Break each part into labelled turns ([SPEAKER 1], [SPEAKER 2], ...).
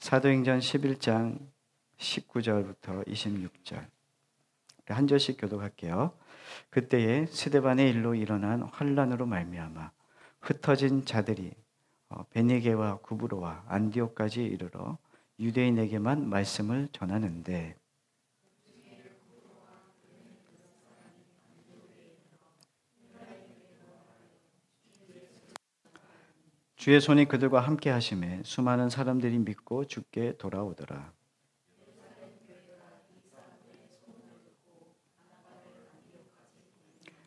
[SPEAKER 1] 사도행전 11장 19절부터 26절 한 절씩 교독할게요. 그때에 스데반의 일로 일어난 환란으로 말미암아 흩어진 자들이 베니게와 구브로와 안디옥까지 이르러 유대인에게만 말씀을 전하는데 주의 손이 그들과 함께 하심에 수많은 사람들이 믿고 주께 돌아오더라.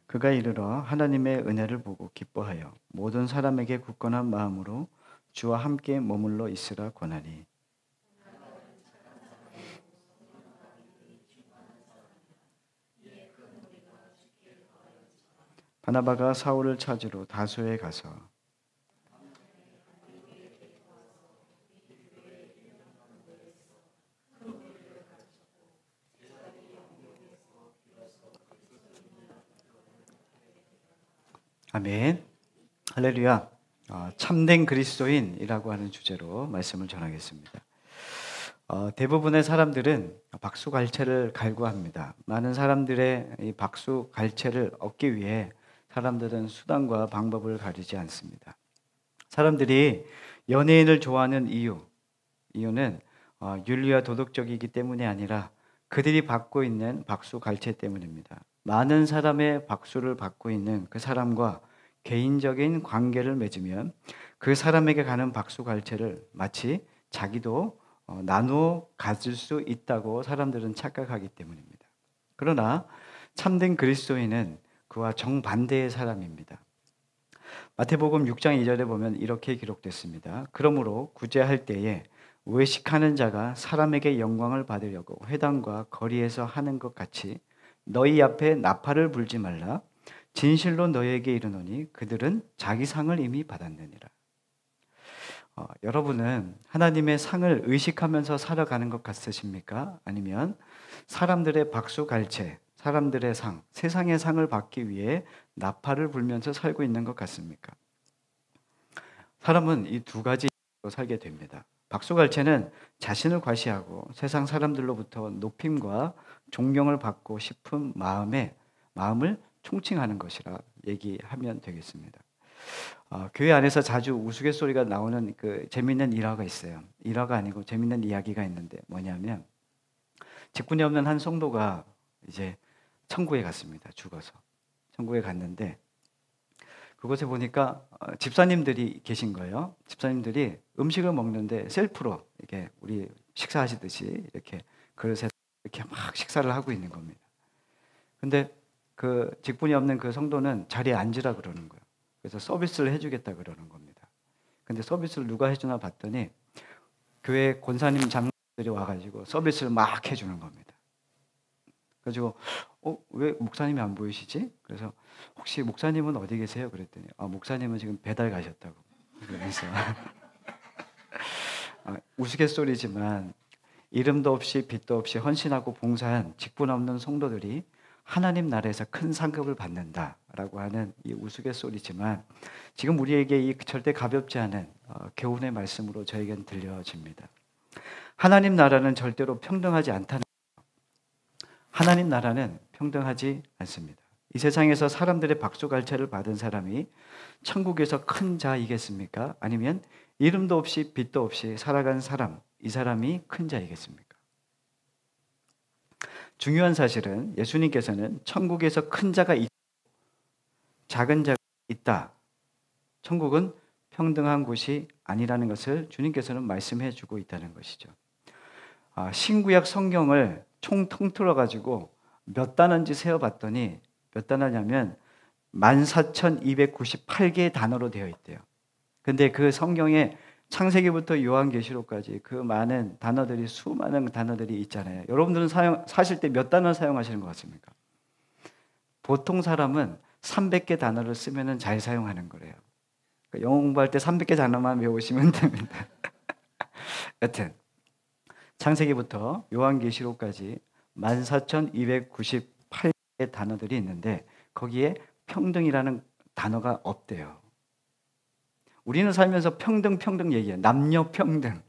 [SPEAKER 1] 그가 이르러 하나님의 은혜를 보고 기뻐하여 모든 사람에게 굳건한 마음으로 주와 함께 머물러 있으라 권하니 바나바가 사울을 찾으러 다소에 가서 아멘. 할렐루야. 참된 그리스도인이라고 하는 주제로 말씀을 전하겠습니다. 대부분의 사람들은 박수갈채를 갈구합니다. 많은 사람들의 이 박수갈채를 얻기 위해 사람들은 수단과 방법을 가리지 않습니다. 사람들이 연예인을 좋아하는 이유는 윤리와 도덕적이기 때문이 아니라 그들이 받고 있는 박수갈채 때문입니다. 많은 사람의 박수를 받고 있는 그 사람과 개인적인 관계를 맺으면 그 사람에게 가는 박수갈채를 마치 자기도 나누어 가질 수 있다고 사람들은 착각하기 때문입니다. 그러나 참된 그리스도인은 그와 정반대의 사람입니다. 마태복음 6장 2절에 보면 이렇게 기록됐습니다. 그러므로 구제할 때에 외식하는 자가 사람에게 영광을 받으려고 회당과 거리에서 하는 것 같이 너희 앞에 나팔을 불지 말라. 진실로 너희에게 이르노니 그들은 자기 상을 이미 받았느니라. 여러분은 하나님의 상을 의식하면서 살아가는 것 같으십니까? 아니면 사람들의 박수갈채, 사람들의 상, 세상의 상을 받기 위해 나팔을 불면서 살고 있는 것 같습니까? 사람은 이 두 가지로 살게 됩니다. 박수갈채는 자신을 과시하고 세상 사람들로부터 높임과 존경을 받고 싶은 마음을 총칭하는 것이라 얘기하면 되겠습니다. 교회 안에서 자주 우스갯소리가 나오는 그 재밌는 일화가 있어요. 일화가 아니고 재밌는 이야기가 있는데 뭐냐면 직분이 없는 한 성도가 이제 천국에 갔습니다. 죽어서 천국에 갔는데 그곳에 보니까 집사님들이 계신 거예요. 집사님들이 음식을 먹는데 셀프로 이렇게 우리 식사하시듯이 이렇게 그릇에 이렇게 막 식사를 하고 있는 겁니다. 근데 그 직분이 없는 그 성도는 자리에 앉으라 그러는 거예요. 그래서 서비스를 해주겠다 그러는 겁니다. 근데 서비스를 누가 해주나 봤더니 교회 권사님 장로들이 와가지고 서비스를 막 해주는 겁니다. 그래가지고 왜 목사님이 안 보이시지? 그래서 혹시 목사님은 어디 계세요? 그랬더니 목사님은 지금 배달 가셨다고. 그래서 우스갯소리지만 이름도 없이 빛도 없이 헌신하고 봉사한 직분 없는 성도들이 하나님 나라에서 큰 상급을 받는다라고 하는 이 우스갯소리지만 지금 우리에게 이 절대 가볍지 않은 교훈의 말씀으로 저에겐 들려집니다. 하나님 나라는 절대로 평등하지 않다는 거예요. 하나님 나라는 평등하지 않습니다. 이 세상에서 사람들의 박수갈채를 받은 사람이 천국에서 큰 자이겠습니까? 아니면 이름도 없이 빛도 없이 살아간 사람, 이 사람이 큰 자이겠습니까? 중요한 사실은 예수님께서는 천국에서 큰 자가 있고 작은 자가 있다. 천국은 평등한 곳이 아니라는 것을 주님께서는 말씀해 주고 있다는 것이죠. 신구약 성경을 총 통틀어 가지고 몇 단어인지 세어봤더니 몇 단어냐면 14,298개의 단어로 되어 있대요. 근데 그 성경에 창세기부터 요한계시록까지 그 많은 단어들이 수많은 단어들이 있잖아요. 여러분들은 사실 때 몇 단어 사용하시는 것 같습니까? 보통 사람은 300개 단어를 쓰면 잘 사용하는 거래요. 그러니까 영어 공부할 때 300개 단어만 외우시면 됩니다. 여튼 창세기부터 요한계시록까지 14,298개의 단어들이 있는데 거기에 평등이라는 단어가 없대요. 우리는 살면서 평등 얘기해요. 남녀 평등.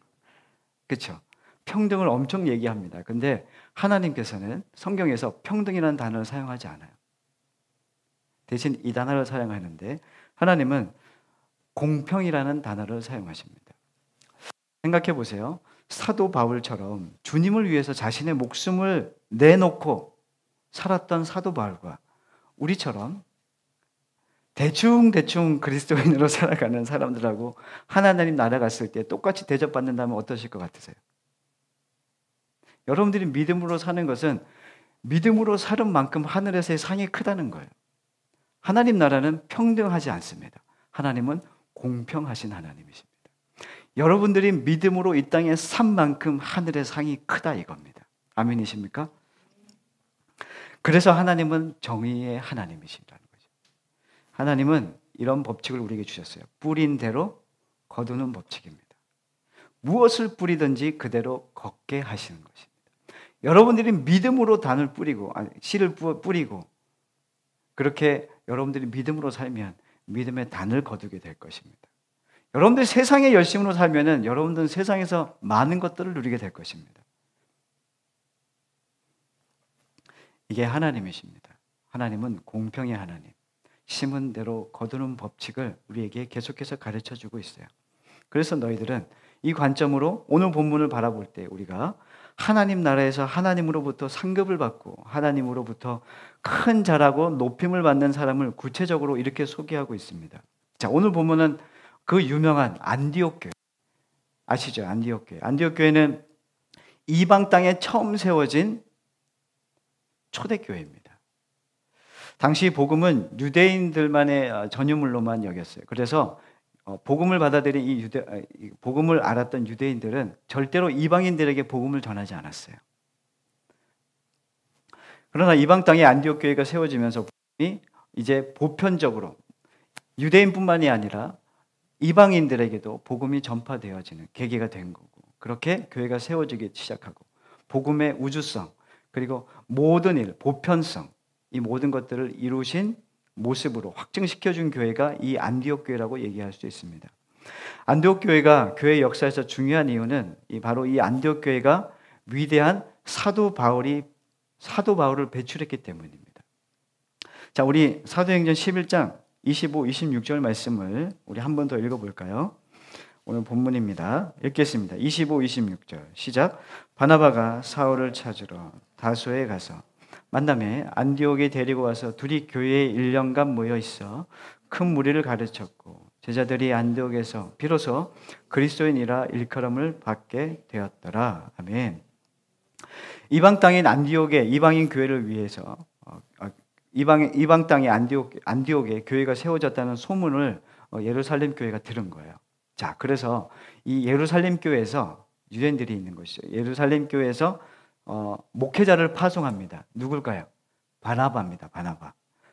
[SPEAKER 1] 그렇죠? 평등을 엄청 얘기합니다. 근데 하나님께서는 성경에서 평등이라는 단어를 사용하지 않아요. 대신 이 단어를 사용하는데 하나님은 공평이라는 단어를 사용하십니다. 생각해 보세요. 사도 바울처럼 주님을 위해서 자신의 목숨을 내놓고 살았던 사도 바울과 우리처럼 대충 그리스도인으로 살아가는 사람들하고 하나님 나라 갔을 때 똑같이 대접받는다면 어떠실 것 같으세요? 여러분들이 믿음으로 사는 것은 믿음으로 사는 만큼 하늘에서의 상이 크다는 거예요. 하나님 나라는 평등하지 않습니다. 하나님은 공평하신 하나님이십니다. 여러분들이 믿음으로 이 땅에 산 만큼 하늘의 상이 크다 이겁니다. 아멘이십니까? 그래서 하나님은 정의의 하나님이시라는 거죠. 하나님은 이런 법칙을 우리에게 주셨어요. 뿌린 대로 거두는 법칙입니다. 무엇을 뿌리든지 그대로 걷게 하시는 것입니다. 여러분들이 믿음으로 단을 뿌리고 씨를 뿌리고 그렇게 여러분들이 믿음으로 살면 믿음의 단을 거두게 될 것입니다. 여러분들이 세상의 열심으로 살면은 여러분들은 세상에서 많은 것들을 누리게 될 것입니다. 이게 하나님이십니다. 하나님은 공평의 하나님, 심은 대로 거두는 법칙을 우리에게 계속해서 가르쳐주고 있어요. 그래서 너희들은 이 관점으로 오늘 본문을 바라볼 때 우리가 하나님 나라에서 하나님으로부터 상급을 받고 하나님으로부터 큰 자라고 높임을 받는 사람을 구체적으로 이렇게 소개하고 있습니다. 자, 오늘 본문은 그 유명한 안디옥 교회 아시죠? 안디옥 교회. 안디옥 교회는 이방 땅에 처음 세워진 초대교회입니다. 당시 복음은 유대인들만의 전유물로만 여겼어요. 그래서 복음을 받아들인 복음을 알았던 유대인들은 절대로 이방인들에게 복음을 전하지 않았어요. 그러나 이방 땅에 안디옥 교회가 세워지면서 복음이 이제 보편적으로 유대인뿐만이 아니라 이방인들에게도 복음이 전파되어지는 계기가 된 거고, 그렇게 교회가 세워지기 시작하고 복음의 우주성 그리고 모든 일, 보편성, 이 모든 것들을 이루신 모습으로 확증시켜준 교회가 이 안디옥 교회라고 얘기할 수 있습니다. 안디옥 교회가 교회 역사에서 중요한 이유는 바로 이 안디옥 교회가 위대한 사도 바울을 배출했기 때문입니다. 자, 우리 사도행전 11장 25, 26절 말씀을 우리 한 번 더 읽어볼까요? 오늘 본문입니다. 읽겠습니다. 25, 26절 시작. 바나바가 사울을 찾으러 다소에 가서 만남에 안디옥에 데리고 와서 둘이 교회에 1년간 모여 있어 큰 무리를 가르쳤고 제자들이 안디옥에서 비로소 그리스도인이라 일컬음을 받게 되었더라. 아멘. 이방 땅인 안디옥에 이방인 교회를 위해서 이방 땅의 안디옥에 교회가 세워졌다는 소문을 예루살렘 교회가 들은 거예요. 자, 그래서 이 예루살렘 교회에서 유대인들이 있는 것이죠. 예루살렘 교회에서 목회자를 파송합니다. 누굴까요? 바나바입니다.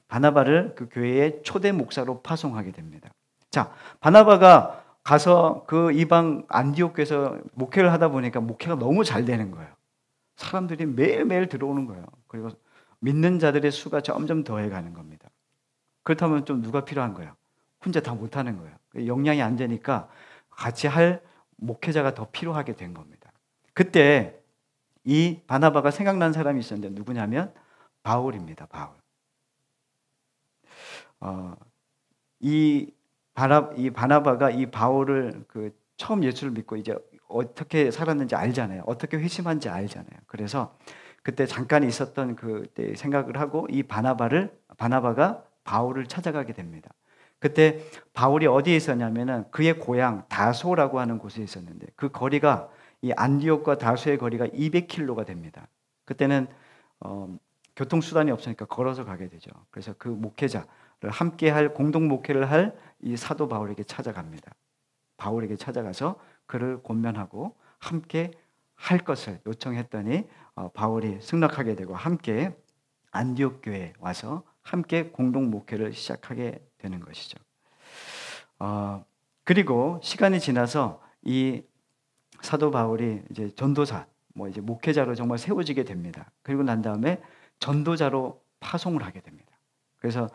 [SPEAKER 1] 바나바를 그 교회의 초대 목사로 파송하게 됩니다. 자, 바나바가 가서 그 이방 안디옥 교회에서 목회를 하다 보니까 목회가 너무 잘 되는 거예요. 사람들이 매일매일 들어오는 거예요. 그리고 믿는 자들의 수가 점점 더해가는 겁니다. 그렇다면 좀 누가 필요한 거예요? 혼자 다 못하는 거예요. 역량이 안 되니까 같이 할 목회자가 더 필요하게 된 겁니다. 그때 이 바나바가 생각난 사람이 있었는데 누구냐면 바울입니다. 바울. 이 바나바가 이 바울을 처음 예수를 믿고 이제 어떻게 살았는지 알잖아요. 어떻게 회심한지 알잖아요. 그래서 그때 잠깐 있었던 그때 생각을 하고 이 바나바가 바울을 찾아가게 됩니다. 그때 바울이 어디에 있었냐면은 그의 고향 다소라고 하는 곳에 있었는데 그 거리가 이 안디옥과 다소의 거리가 200km가 됩니다. 그때는 교통수단이 없으니까 걸어서 가게 되죠. 그래서 그 목회자를 함께 할 공동 목회를 할 이 사도 바울에게 찾아갑니다. 바울에게 찾아가서 그를 권면하고 함께 할 것을 요청했더니 바울이 승낙하게 되고 함께 안디옥 교회에 와서 함께 공동 목회를 시작하게 되는 것이죠. 그리고 시간이 지나서 이 사도 바울이 이제 전도사, 이제 목회자로 정말 세워지게 됩니다. 그리고 난 다음에 전도자로 파송을 하게 됩니다. 그래서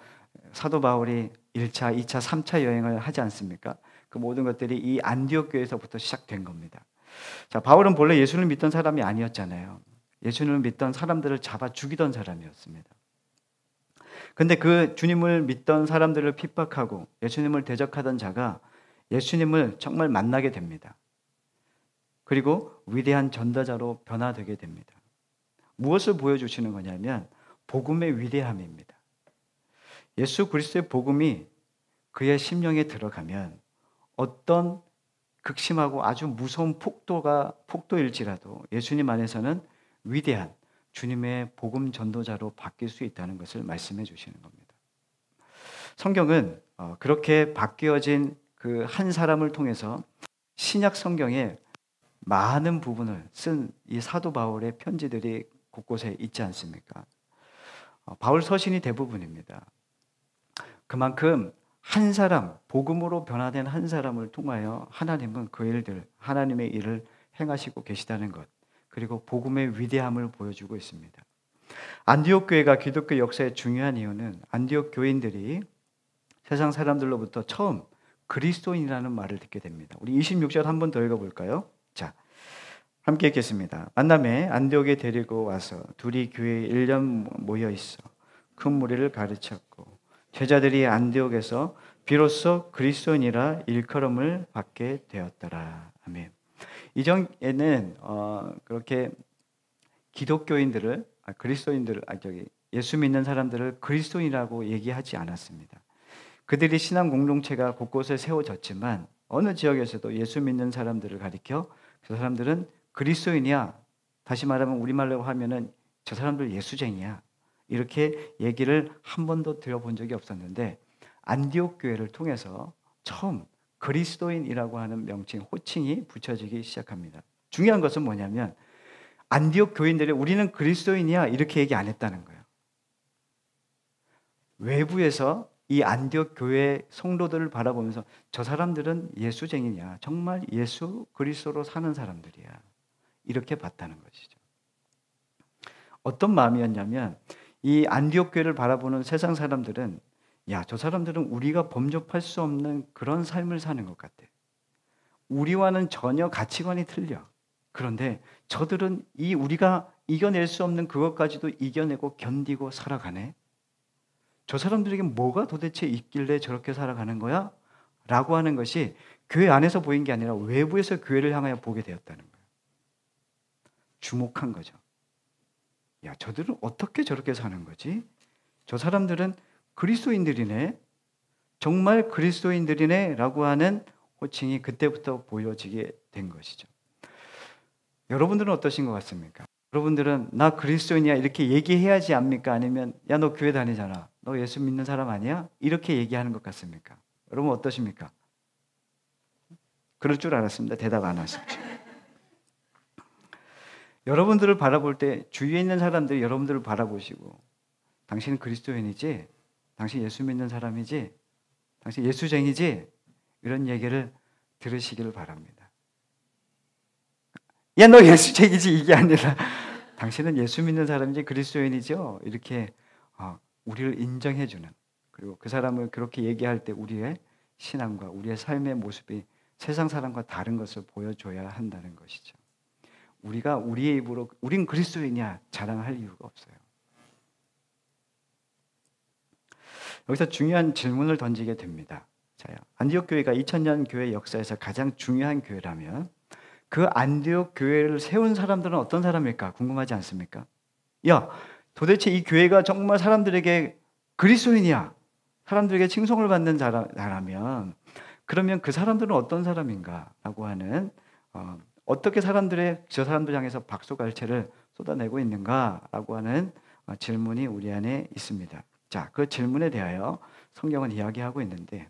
[SPEAKER 1] 사도 바울이 1차, 2차, 3차 여행을 하지 않습니까? 그 모든 것들이 이 안디옥 교회에서부터 시작된 겁니다. 자, 바울은 본래 예수를 믿던 사람이 아니었잖아요. 예수님을 믿던 사람들을 잡아 죽이던 사람이었습니다. 근데 그 주님을 믿던 사람들을 핍박하고 예수님을 대적하던 자가 예수님을 정말 만나게 됩니다. 그리고 위대한 전도자로 변화되게 됩니다. 무엇을 보여주시는 거냐면 복음의 위대함입니다. 예수 그리스도의 복음이 그의 심령에 들어가면 어떤 극심하고 아주 무서운 폭도일지라도 예수님 안에서는 위대한 주님의 복음 전도자로 바뀔 수 있다는 것을 말씀해 주시는 겁니다. 성경은 그렇게 바뀌어진 그 한 사람을 통해서 신약 성경에 많은 부분을 쓴 이 사도 바울의 편지들이 곳곳에 있지 않습니까? 바울 서신이 대부분입니다. 그만큼 한 사람, 복음으로 변화된 한 사람을 통하여 하나님은 그 일들, 하나님의 일을 행하시고 계시다는 것, 그리고 복음의 위대함을 보여주고 있습니다. 안디옥 교회가 기독교 역사의 중요한 이유는 안디옥 교인들이 세상 사람들로부터 처음 그리스도인이라는 말을 듣게 됩니다. 우리 26절 한 번 더 읽어볼까요? 자, 함께 읽겠습니다. 만남에 안디옥에 데리고 와서 둘이 교회에 1년 모여 있어 큰 무리를 가르쳤고 제자들이 안디옥에서 비로소 그리스도인이라 일컬음을 받게 되었더라. 아멘. 이전에는 그렇게 기독교인들을 예수 믿는 사람들을 그리스도인이라고 얘기하지 않았습니다. 그들이 신앙 공동체가 곳곳에 세워졌지만 어느 지역에서도 예수 믿는 사람들을 가리켜 그 사람들은 그리스도인이야. 다시 말하면 우리말로 하면은 저 사람들 예수쟁이야. 이렇게 얘기를 한 번도 들어본 적이 없었는데 안디옥 교회를 통해서 처음 그리스도인이라고 하는 명칭, 호칭이 붙여지기 시작합니다. 중요한 것은 뭐냐면 안디옥 교인들이 우리는 그리스도인이야 이렇게 얘기 안 했다는 거예요. 외부에서 이 안디옥 교회 성도들을 바라보면서 저 사람들은 예수쟁이냐, 정말 예수 그리스도로 사는 사람들이야 이렇게 봤다는 것이죠. 어떤 마음이었냐면 이 안디옥 교회를 바라보는 세상 사람들은 야, 저 사람들은 우리가 범접할 수 없는 그런 삶을 사는 것 같아. 우리와는 전혀 가치관이 틀려. 그런데 저들은 이 우리가 이겨낼 수 없는 그것까지도 이겨내고 견디고 살아가네. 저 사람들에게 뭐가 도대체 있길래 저렇게 살아가는 거야? 라고 하는 것이 교회 안에서 보인 게 아니라 외부에서 교회를 향하여 보게 되었다는 거예요. 주목한 거죠. 야, 저들은 어떻게 저렇게 사는 거지? 저 사람들은 그리스도인들이네. 정말 그리스도인들이네. 라고 하는 호칭이 그때부터 보여지게 된 것이죠. 여러분들은 어떠신 것 같습니까? 여러분들은 나 그리스도인이야 이렇게 얘기해야지 압니까? 아니면 야, 너 교회 다니잖아. 너 예수 믿는 사람 아니야? 이렇게 얘기하는 것 같습니까? 여러분 어떠십니까? 그럴 줄 알았습니다. 대답 안 하십시오. 여러분들을 바라볼 때 주위에 있는 사람들이 여러분들을 바라보시고 당신은 그리스도인이지? 당신 예수 믿는 사람이지? 당신 예수쟁이지? 이런 얘기를 들으시기를 바랍니다. 야, 너 예수쟁이지? 이게 아니라 당신은 예수 믿는 사람이지 그리스도인이죠? 이렇게 우리를 인정해주는, 그리고 그 사람을 그렇게 얘기할 때 우리의 신앙과 우리의 삶의 모습이 세상 사람과 다른 것을 보여줘야 한다는 것이죠. 우리가 우리의 입으로 우린 그리스도인이야 자랑할 이유가 없어요. 여기서 중요한 질문을 던지게 됩니다. 자요. 안디옥 교회가 2000년 교회 역사에서 가장 중요한 교회라면 그 안디옥 교회를 세운 사람들은 어떤 사람일까 궁금하지 않습니까? 야, 도대체 이 교회가 정말 사람들에게 그리스도인이야, 사람들에게 칭송을 받는 자라면 그러면 그 사람들은 어떤 사람인가 라고 하는 어떻게 저 사람들 향해서 박수갈채를 쏟아내고 있는가라고 하는 질문이 우리 안에 있습니다. 자, 그 질문에 대하여 성경은 이야기하고 있는데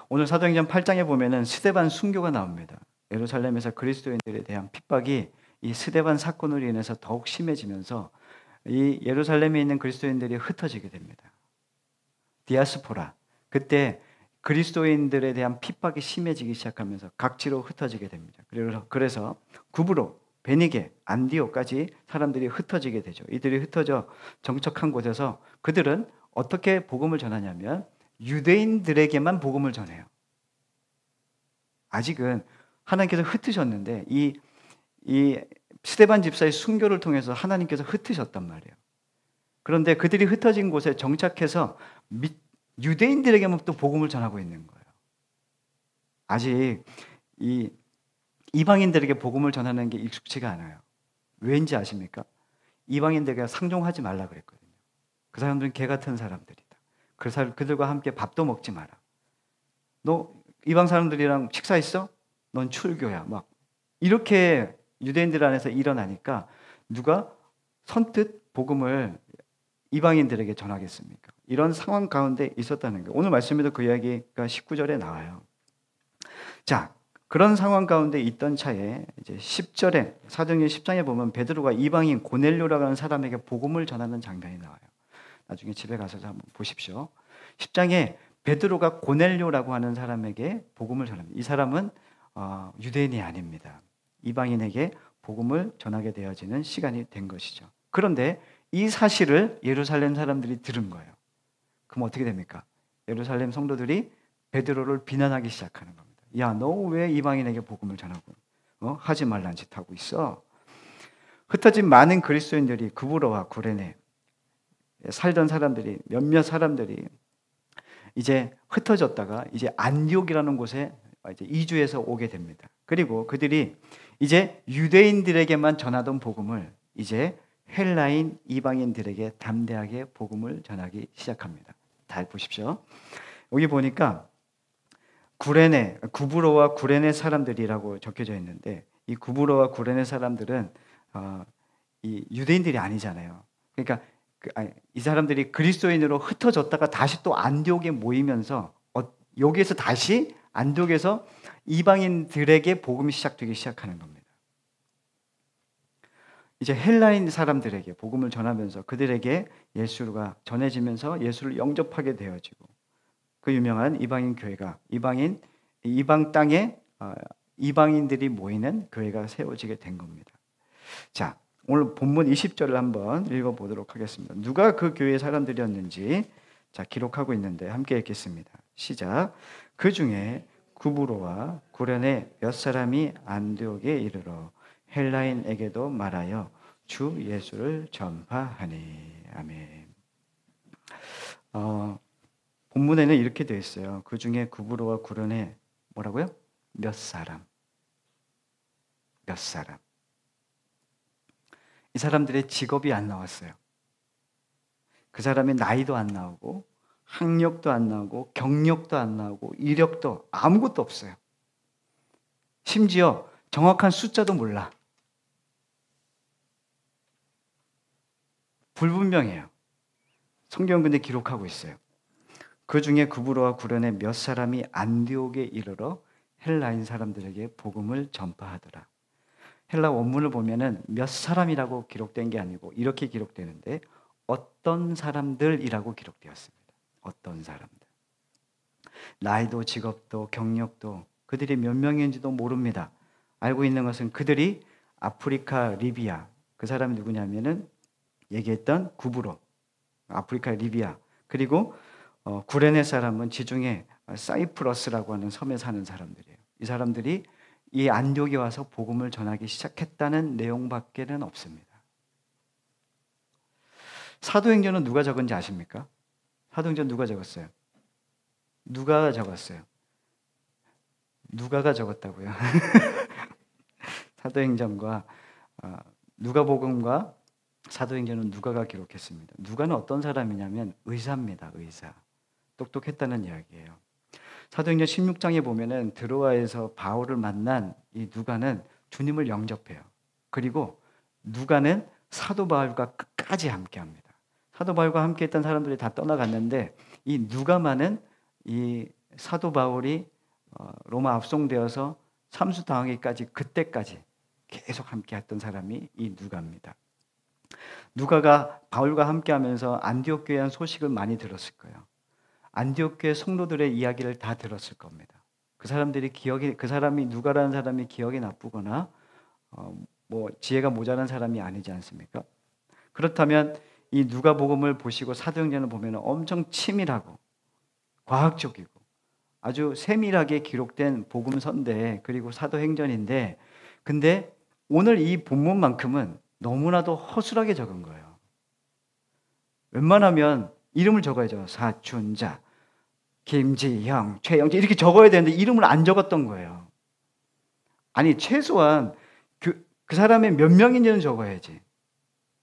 [SPEAKER 1] 오늘 사도행전 8장에 보면은 스데반 순교가 나옵니다. 예루살렘에서 그리스도인들에 대한 핍박이 이 스데반 사건으로 인해서 더욱 심해지면서 이 예루살렘에 있는 그리스도인들이 흩어지게 됩니다. 디아스포라, 그때 그리스도인들에 대한 핍박이 심해지기 시작하면서 각지로 흩어지게 됩니다. 그래서 구브로, 베니게, 안디옥까지 사람들이 흩어지게 되죠. 이들이 흩어져 정착한 곳에서 그들은 어떻게 복음을 전하냐면 유대인들에게만 복음을 전해요. 아직은 하나님께서 흩으셨는데 이 스데반 집사의 순교를 통해서 하나님께서 흩으셨단 말이에요. 그런데 그들이 흩어진 곳에 정착해서 유대인들에게만 또 복음을 전하고 있는 거예요. 아직 이 이방인들에게 복음을 전하는 게 익숙치가 않아요. 왠지 아십니까? 이방인들에게 상종하지 말라 그랬거든요. 그 사람들은 개 같은 사람들이다. 그들과 함께 밥도 먹지 마라. 너 이방 사람들이랑 식사했어? 넌 출교야. 막 이렇게 유대인들 안에서 일어나니까 누가 선뜻 복음을 이방인들에게 전하겠습니까? 이런 상황 가운데 있었다는 거예요. 오늘 말씀에도 그 이야기가 19절에 나와요. 자, 그런 상황 가운데 있던 차에 이제 10절에 사도행전 10장에 보면 베드로가 이방인 고넬료라고 하는 사람에게 복음을 전하는 장면이 나와요. 나중에 집에 가서 한번 보십시오. 10장에 베드로가 고넬료라고 하는 사람에게 복음을 전합니다. 이 사람은 유대인이 아닙니다. 이방인에게 복음을 전하게 되어지는 시간이 된 것이죠. 그런데 이 사실을 예루살렘 사람들이 들은 거예요. 그럼 어떻게 됩니까? 예루살렘 성도들이 베드로를 비난하기 시작하는 겁니다. 야, 너 왜 이방인에게 복음을 전하고 하지 말란 짓 하고 있어? 흩어진 많은 그리스도인들이 구브로와 구레네 살던 사람들이 몇몇 사람들이 이제 흩어졌다가 이제 안디옥이라는 곳에 이제 이주해서 오게 됩니다. 그리고 그들이 이제 유대인들에게만 전하던 복음을 이제 헬라인 이방인들에게 담대하게 복음을 전하기 시작합니다. 잘 보십시오. 여기 보니까 구브로와 구레네 사람들이라고 적혀져 있는데 이 구브로와 구레네 사람들은 이 유대인들이 아니잖아요. 그러니까 이 사람들이 그리스도인으로 흩어졌다가 다시 또 안디옥에 모이면서 여기에서 다시 안디옥에서 이방인들에게 복음이 시작되기 시작하는 겁니다. 이제 헬라인 사람들에게 복음을 전하면서 그들에게 예수가 전해지면서 예수를 영접하게 되어지고 그 유명한 이방인 교회가 이방 땅에 이방인들이 모이는 교회가 세워지게 된 겁니다. 자, 오늘 본문 20절을 한번 읽어보도록 하겠습니다. 누가 그 교회 사람들이었는지 기록하고 있는데 함께 읽겠습니다. 시작. 그 중에 구브로와 구레네 몇 사람이 안디옥에 이르러 헬라인에게도 말하여 주 예수를 전파하니. 아멘. 본문에는 이렇게 되어 있어요. 그 중에 구브로와 구레네 뭐라고요? 몇 사람. 이 사람들의 직업이 안 나왔어요. 그 사람의 나이도 안 나오고 학력도 안 나오고 경력도 안 나오고 이력도 아무것도 없어요. 심지어 정확한 숫자도 몰라. 불분명해요. 성경은 근데 기록하고 있어요. 그 중에 구브로와 구레네 몇 사람이 안디옥에 이르러 헬라인 사람들에게 복음을 전파하더라. 헬라 원문을 보면은 몇 사람이라고 기록된 게 아니고 이렇게 기록되는데 어떤 사람들이라고 기록되었습니다. 어떤 사람들. 나이도 직업도 경력도 그들이 몇 명인지도 모릅니다. 알고 있는 것은 그들이 아프리카 리비아, 그 사람이 누구냐면은 얘기했던 구브로, 아프리카 리비아, 그리고 구레네 사람은 지중해 사이프러스라고 하는 섬에 사는 사람들이에요. 이 사람들이 이 안디옥에 와서 복음을 전하기 시작했다는 내용밖에는 없습니다. 사도행전은 누가 적은지 아십니까? 사도행전 누가 적었어요? 누가가 적었어요. 누가가 적었다고요? 사도행전과 누가복음과 사도행전은 누가가 기록했습니다. 누가는 어떤 사람이냐면 의사입니다. 의사. 똑똑했다는 이야기예요. 사도행전 16장에 보면은 드로아에서 바울을 만난 이 누가는 주님을 영접해요. 그리고 누가는 사도 바울과 끝까지 함께합니다. 사도 바울과 함께했던 사람들이 다 떠나갔는데 이 누가만은 이 사도 바울이 로마 압송되어서 참수당하기까지 그때까지 계속 함께했던 사람이 이 누가입니다. 누가가 바울과 함께하면서 안디옥 교회에 대한 소식을 많이 들었을 거예요. 안디옥 교회 성도들의 이야기를 다 들었을 겁니다. 그 사람이 누가라는 사람이 기억이 나쁘거나 지혜가 모자란 사람이 아니지 않습니까? 그렇다면 이 누가복음을 보시고 사도행전을 보면 엄청 치밀하고 과학적이고 아주 세밀하게 기록된 복음서인데, 그리고 사도행전인데, 근데 오늘 이 본문만큼은 너무나도 허술하게 적은 거예요. 웬만하면 이름을 적어야죠. 사춘자, 김지형, 최영재 이렇게 적어야 되는데 이름을 안 적었던 거예요. 아니 최소한 그 사람의 몇 명인지는 적어야지.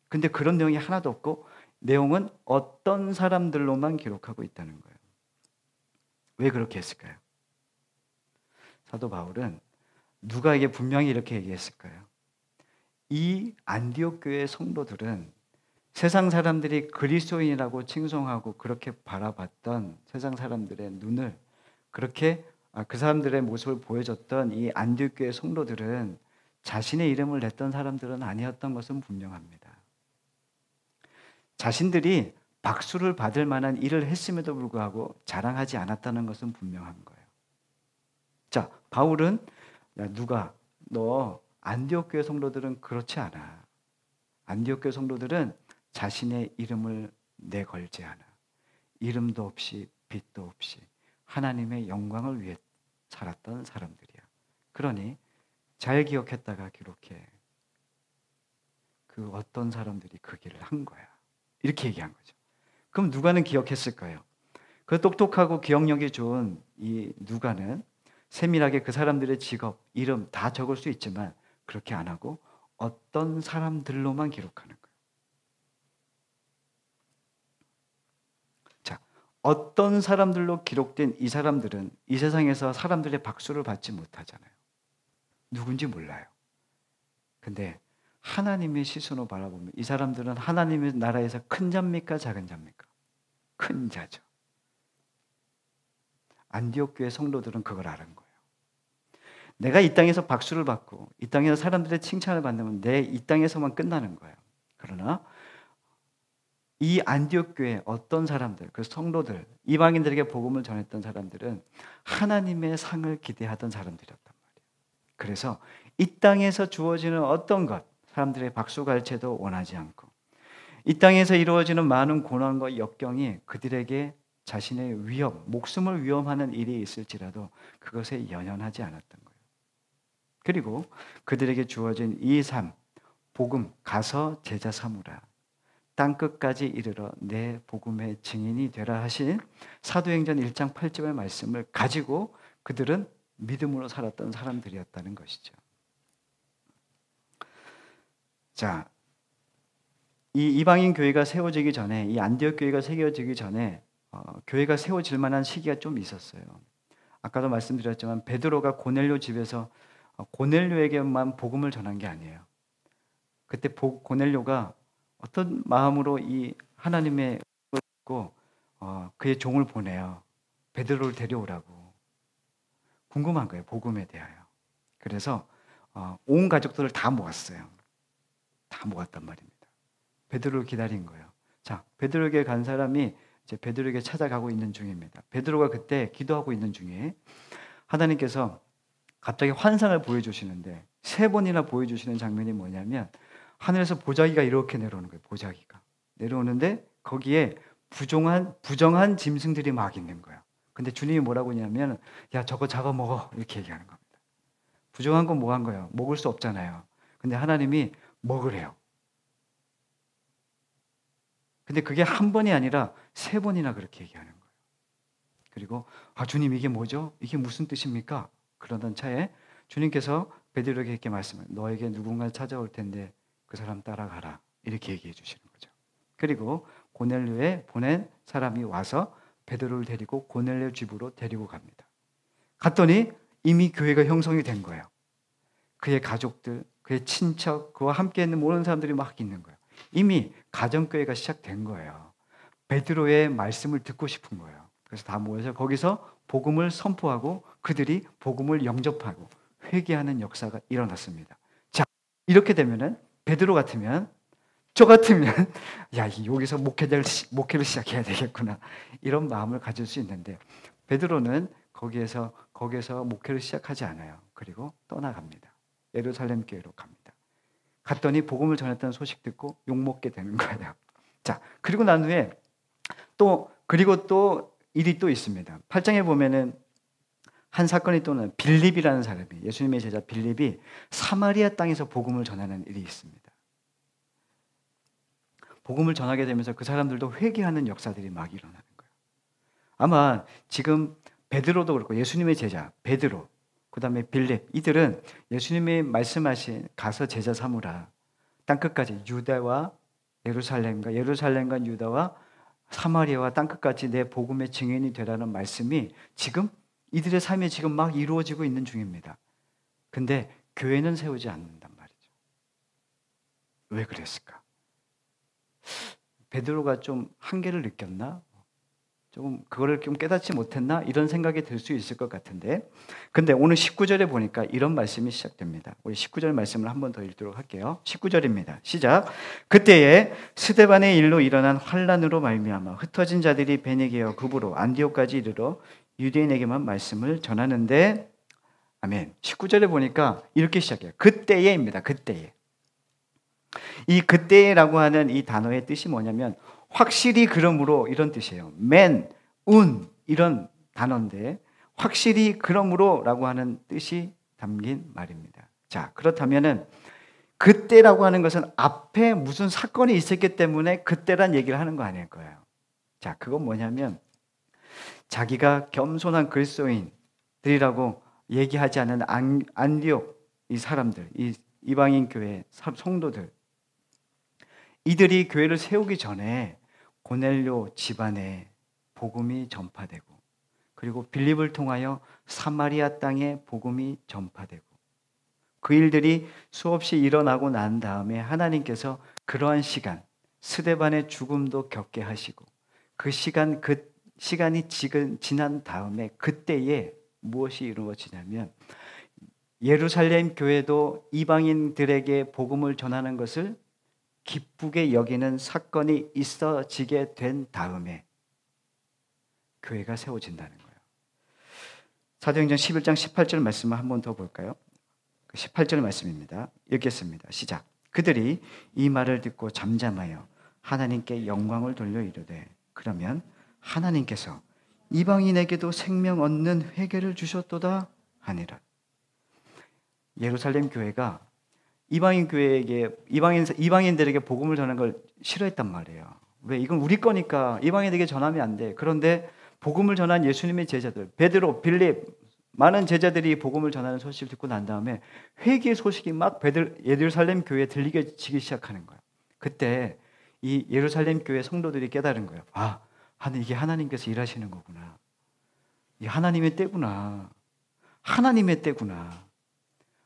[SPEAKER 1] 근데 그런 내용이 하나도 없고 내용은 어떤 사람들로만 기록하고 있다는 거예요. 왜 그렇게 했을까요? 사도 바울은 누가에게 분명히 이렇게 얘기했을까요? 이 안디옥 교회 성도들은 세상 사람들이 그리스도인이라고 칭송하고 그렇게 바라봤던 세상 사람들의 눈을 그렇게 그 사람들의 모습을 보여줬던 이 안디옥 교회 성도들은 자신의 이름을 냈던 사람들은 아니었던 것은 분명합니다. 자신들이 박수를 받을 만한 일을 했음에도 불구하고 자랑하지 않았다는 것은 분명한 거예요. 자, 바울은 누가 너 안디옥 교회 성도들은 그렇지 않아. 안디옥 교회 성도들은 자신의 이름을 내걸지 않아. 이름도 없이 빛도 없이 하나님의 영광을 위해 살았던 사람들이야. 그러니 잘 기억했다가 기록해. 그 어떤 사람들이 그 길을 한 거야. 이렇게 얘기한 거죠. 그럼 누가는 기억했을까요? 그 똑똑하고 기억력이 좋은 이 누가는 세밀하게 그 사람들의 직업, 이름 다 적을 수 있지만 그렇게 안 하고 어떤 사람들로만 기록하는 거예요. 자, 어떤 사람들로 기록된 이 사람들은 이 세상에서 사람들의 박수를 받지 못하잖아요. 누군지 몰라요. 근데 하나님의 시선으로 바라보면 이 사람들은 하나님의 나라에서 큰 자입니까? 작은 자입니까? 큰 자죠. 안디옥 교회 성도들은 그걸 아는 거예요. 내가 이 땅에서 박수를 받고 이 땅에서 사람들의 칭찬을 받으면 내 이 땅에서만 끝나는 거예요. 그러나 이 안디옥 교회 어떤 사람들, 그 성도들, 이방인들에게 복음을 전했던 사람들은 하나님의 상을 기대하던 사람들이었단 말이에요. 그래서 이 땅에서 주어지는 어떤 것, 사람들의 박수갈채도 원하지 않고 이 땅에서 이루어지는 많은 고난과 역경이 그들에게 자신의 위험, 목숨을 위험하는 일이 있을지라도 그것에 연연하지 않았던 거예요. 그리고 그들에게 주어진 이 삶, 복음, 가서 제자 삼으라. 땅끝까지 이르러 내 복음의 증인이 되라 하신 사도행전 1장 8절의 말씀을 가지고 그들은 믿음으로 살았던 사람들이었다는 것이죠. 자, 이 이방인 교회가 세워지기 전에, 이 안디옥 교회가 세워지기 전에 교회가 세워질 만한 시기가 좀 있었어요. 아까도 말씀드렸지만 베드로가 고넬료 집에서 고넬료에게만 복음을 전한 게 아니에요. 그때 고넬료가 어떤 마음으로 이 하나님의 고 그의 종을 보내요. 베드로를 데려오라고. 궁금한 거예요. 복음에 대하여. 그래서 온 가족들을 다 모았어요. 다 모았단 말입니다. 베드로를 기다린 거예요. 자, 베드로에게 간 사람이 이제 베드로에게 찾아가고 있는 중입니다. 베드로가 그때 기도하고 있는 중에 하나님께서 갑자기 환상을 보여주시는데 3번이나 보여주시는 장면이 뭐냐면 하늘에서 보자기가 이렇게 내려오는 거예요. 보자기가 내려오는데 거기에 부정한 짐승들이 막 있는 거예요. 근데 주님이 뭐라고 하냐면 야 저거 잡아 먹어 이렇게 얘기하는 겁니다. 부정한 건 뭐 한 거예요? 먹을 수 없잖아요. 근데 하나님이 먹으래요. 근데 그게 한 번이 아니라 3번이나 그렇게 얘기하는 거예요. 그리고 주님 이게 뭐죠? 이게 무슨 뜻입니까? 그러던 차에 주님께서 베드로에게 이렇게 말씀을 너에게 누군가 찾아올 텐데 그 사람 따라가라 이렇게 얘기해 주시는 거죠. 그리고 고넬료에 보낸 사람이 와서 베드로를 데리고 고넬료 집으로 데리고 갑니다. 갔더니 이미 교회가 형성이 된 거예요. 그의 가족들, 그의 친척, 그와 함께 있는 모든 사람들이 막 있는 거예요. 이미 가정교회가 시작된 거예요. 베드로의 말씀을 듣고 싶은 거예요. 그래서 다 모여서 거기서 복음을 선포하고 그들이 복음을 영접하고 회개하는 역사가 일어났습니다. 자, 이렇게 되면은 베드로 같으면 저 같으면 야, 여기서 목회를 시작해야 되겠구나. 이런 마음을 가질 수 있는데 베드로는 거기에서 목회를 시작하지 않아요. 그리고 떠나갑니다. 예루살렘 교회로 갑니다. 갔더니 복음을 전했다는 소식 듣고 욕먹게 되는 거예요. 자, 그리고 난 후에 또 일이 또 있습니다. 8장에 보면은 한 사건이 또는 빌립이라는 사람이, 예수님의 제자 빌립이 사마리아 땅에서 복음을 전하는 일이 있습니다. 복음을 전하게 되면서 그 사람들도 회개하는 역사들이 막 일어나는 거예요. 아마 지금 베드로도 그렇고 예수님의 제자 베드로, 그 다음에 빌립, 이들은 예수님이 말씀하신 가서 제자 삼으라, 땅끝까지 유다와 예루살렘과 유다와 사마리아와 땅끝까지 내 복음의 증인이 되라는 말씀이 지금 이들의 삶에 지금 막 이루어지고 있는 중입니다. 근데 교회는 세우지 않는단 말이죠. 왜 그랬을까? 베드로가 좀 한계를 느꼈나? 조금 그거를 좀 깨닫지 못했나? 이런 생각이 들 수 있을 것 같은데, 근데 오늘 19절에 보니까 이런 말씀이 시작됩니다. 우리 19절 말씀을 한 번 더 읽도록 할게요. 19절입니다. 시작. 그때에 스데반의 일로 일어난 환란으로 말미암아 흩어진 자들이 베니게와 구브로 안디옥까지 이르러 유대인에게만 말씀을 전하는데, 아멘. 19절에 보니까 이렇게 시작해요. 그때에입니다. 그때에. 이 그때라고 하는 이 단어의 뜻이 뭐냐면 확실히 그러므로 이런 뜻이에요. 이런 단어인데 확실히 그러므로라고 하는 뜻이 담긴 말입니다. 자, 그렇다면은 그때라고 하는 것은 앞에 무슨 사건이 있었기 때문에 그때란 얘기를 하는 거 아닐 거예요. 자, 그건 뭐냐면 자기가 겸손한 그리스도인들이라고 얘기하지 않는 안디옥 이 사람들, 이 이방인 교회 성도들, 이들이 교회를 세우기 전에 고넬료 집안에 복음이 전파되고, 그리고 빌립을 통하여 사마리아 땅에 복음이 전파되고, 그 일들이 수없이 일어나고 난 다음에 하나님께서 그러한 시간, 스데반의 죽음도 겪게 하시고, 그 시간이 지난 다음에 그때에 무엇이 이루어지냐면 예루살렘 교회도 이방인들에게 복음을 전하는 것을 기쁘게 여기는 사건이 있어지게 된 다음에 교회가 세워진다는 거예요. 사도행전 11장 18절 말씀을 한 번 더 볼까요? 18절 말씀입니다. 읽겠습니다. 시작. 그들이 이 말을 듣고 잠잠하여 하나님께 영광을 돌려 이르되, 그러면 하나님께서 이방인에게도 생명 얻는 회개를 주셨도다 하니라. 예루살렘 교회가 이방인들에게 복음을 전하는 걸 싫어했단 말이에요. 왜? 이건 우리 거니까 이방인에게 전하면 안 돼. 그런데 복음을 전한 예수님의 제자들, 베드로, 빌립, 많은 제자들이 복음을 전하는 소식을 듣고 난 다음에 회개의 소식이 막 예루살렘 교회에 들리기 시작하는 거예요. 그때 이 예루살렘 교회 성도들이 깨달은 거예요. 아, 이게 하나님께서 일하시는 거구나. 이 하나님의 때구나. 하나님의 때구나.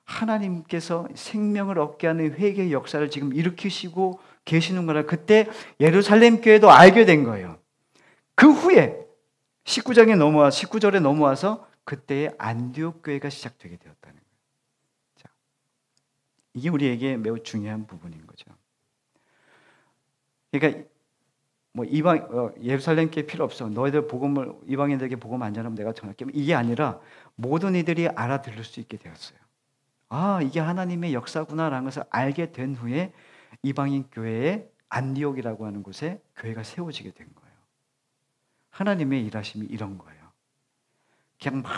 [SPEAKER 1] 하나님께서 생명을 얻게 하는 회개의 역사를 지금 일으키시고 계시는구나. 그때 예루살렘 교회도 알게 된 거예요. 그 후에 19절에 넘어와서 그때의 안디옥 교회가 시작되게 되었다는 거예요. 자, 이게 우리에게 매우 중요한 부분인 거죠. 그러니까 예루살렘 교회 필요 없어. 너희들 복음을 이방인들에게 복음 안 전하면 내가 전할게. 이게 아니라 모든 이들이 알아들을 수 있게 되었어요. 아, 이게 하나님의 역사구나라는 것을 알게 된 후에 이방인 교회의 안디옥이라고 하는 곳에 교회가 세워지게 된 거예요. 하나님의 일하심이 이런 거예요. 그냥 막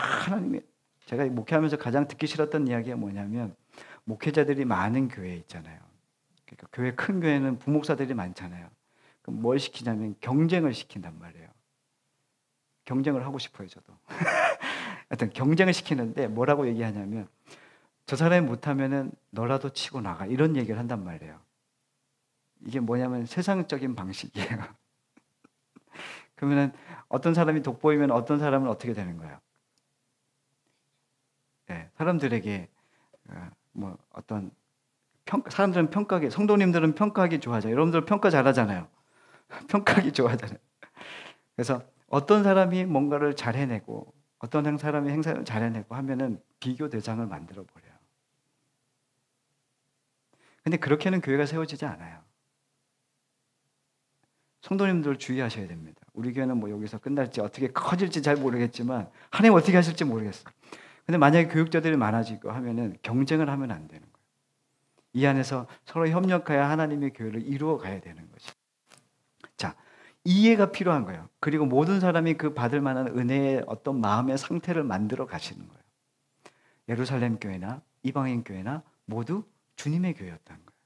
[SPEAKER 1] 제가 목회하면서 가장 듣기 싫었던 이야기가 뭐냐면, 목회자들이 많은 교회 있잖아요. 그러니까 큰 교회는 부목사들이 많잖아요. 그럼 뭘 시키냐면 경쟁을 시킨단 말이에요. 경쟁을 하고 싶어요, 저도. 하여튼 경쟁을 시키는데 뭐라고 얘기하냐면, 저 사람이 못하면은 너라도 치고 나가, 이런 얘기를 한단 말이에요. 이게 뭐냐면 세상적인 방식이에요. 그러면은 어떤 사람이 돋보이면 어떤 사람은 어떻게 되는 거예요? 네, 사람들에게 사람들은 성도님들은 평가하기 좋아하죠. 여러분들 평가 잘하잖아요. 평가하기 좋아하잖아요. 그래서 어떤 사람이 뭔가를 잘 해내고 어떤 사람이 행사를 잘 해내고 하면은 비교 대상을 만들어 버려요. 근데 그렇게는 교회가 세워지지 않아요. 성도님들 주의하셔야 됩니다. 우리 교회는 여기서 끝날지 어떻게 커질지 잘 모르겠지만 하나님 어떻게 하실지 모르겠어요. 근데 만약에 교육자들이 많아지고 하면은 경쟁을 하면 안 되는 거예요. 이 안에서 서로 협력하여 하나님의 교회를 이루어 가야 되는 거죠. 자, 이해가 필요한 거예요. 그리고 모든 사람이 그 받을 만한 은혜의 어떤 마음의 상태를 만들어 가시는 거예요. 예루살렘 교회나 이방인 교회나 모두 주님의 교회였다는 거예요.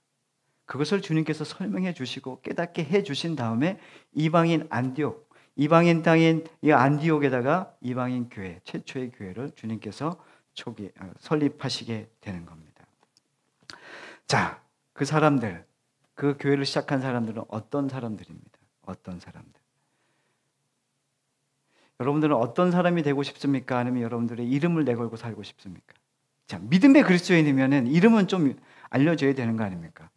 [SPEAKER 1] 그것을 주님께서 설명해 주시고 깨닫게 해 주신 다음에 이방인 안디옥, 이방인 땅인 이 안디옥에다가 이방인 교회, 최초의 교회를 주님께서 설립하시게 되는 겁니다. 자, 그 사람들, 그 교회를 시작한 사람들은 어떤 사람들입니다. 어떤 사람들. 여러분들은 어떤 사람이 되고 싶습니까? 아니면 여러분들의 이름을 내걸고 살고 싶습니까? 자, 믿음의 그리스도인이면은 이름은 좀 알려줘야 되는 거 아닙니까?